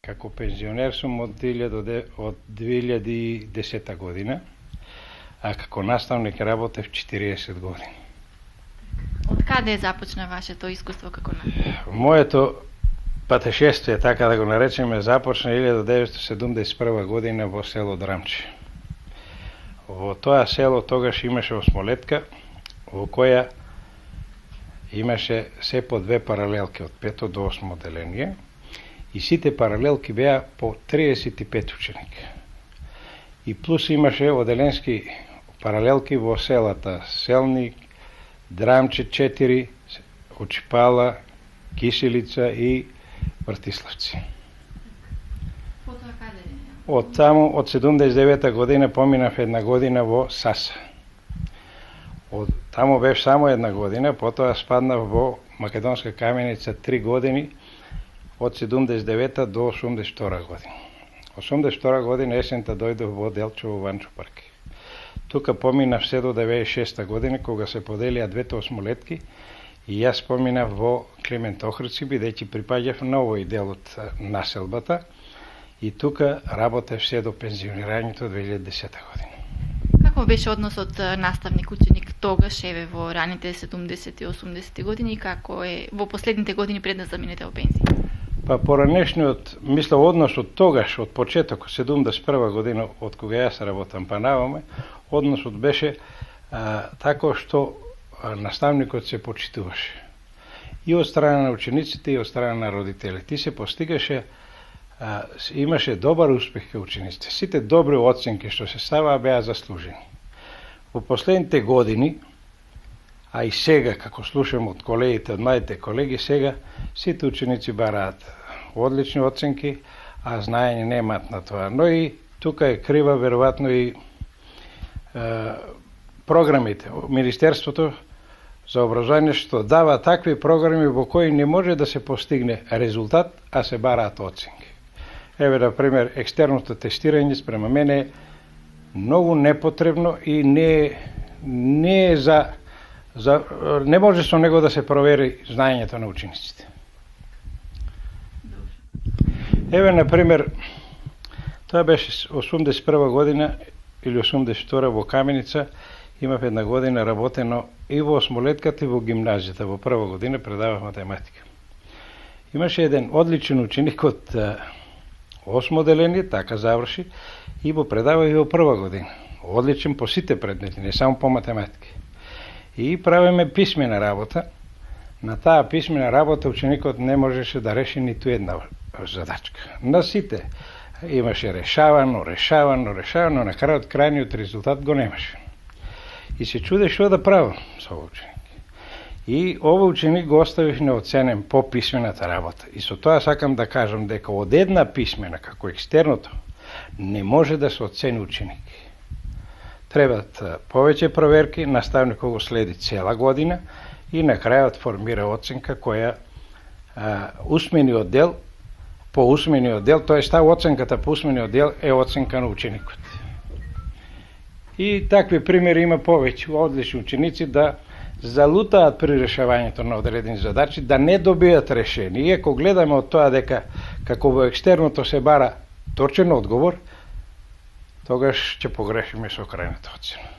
Како пензионер сум од 2010 година, а како наставник работев 40 години. Од каде започна вашето искуство како наставник? Моето патешествие, така да го наречеме, започна 1971 година во село Драмче. Во тоа село тогаш имаше осмолетка, во која имаше се по две паралелки од 5 до 8 деление и сите паралелки беа по 35 ученика. И плюс имаше оделенски паралелки во селата Селник, Драмче 4, Очипала, Киселица и Вртиславци. Од таму, од 79 година поминав една година во Саса. Од таму бев само една година, потоа спаднав во Македонска каменица 3 години, од 79 до 82 година. 82 година есента дојдов во Делчево Ванчо парк. Тука поминав се до 96 година, кога се поделија двете осмолетки, и јас поминав во Климент Охридски, бидејќи припаѓав на овој дел од населбата, и тука работев се до пензионирањето 2010 година. Како беше односот наставник-ученик тогаш, еве во раните 70 и 80 години, и како е во последните години пред да заминете во пензија? Па поранешниот, мислам, однос од тогаш, од почеток, 71 година, од кога јас работам па наваме, односот беше тако што наставникот се почитуваше. И од страна на учениците, и од страна на родителите. И се постигаше, имаше добар успех кај учениците. Сите добри оценки што се ставаа беа заслужени. Во последните години, а и сега, како слушам од колегите, од младите колеги, сега сите ученици бараат одлични оценки, а знаење немаат на тоа. Но и тука е крива веројатно и програмите. Министерството за образование што дава такви програми во кои не може да се постигне резултат, а се бараат оценки. Еве, например, екстерното тестирање спрема мене е многу непотребно и не е не може со него да се провери знаењето на учениците. Еве, например, тоа беше 81 година или 82 во Каменица, имав една година работено и во осмолетката и во гимназијата. Во прва година предавав математика. Имаше еден одличен ученик од 8 деление, така заврши, и го предава и во прва година. Одличен по сите предмети, не само по математика. И правиме писмена работа. На таа писмена работа ученикот не можеше да реши ниту една задачка. На сите имаше решавано, но на крајот крајниот резултат го немаше. И се чуде што да правам со овој ученик. И овој ученик го оставив неоценен по писмената работа. И со тоа сакам да кажам дека од една писмена, како екстерното, не може да се оцени ученик. Требат повеќе проверки, наставникот го следи цела година и на крајот формира оценка која усмениот дел, по усмениот дел, тоа е оценката по усмениот дел е оценка на ученикот. И такви примери има повеќе, одлични ученици да залутаат при решавањето на одредени задачи, да не добијат решение. И ако гледаме од тоа дека како во екстерното се бара точен одговор, тогаш ќе погрешиме со крајната оцена.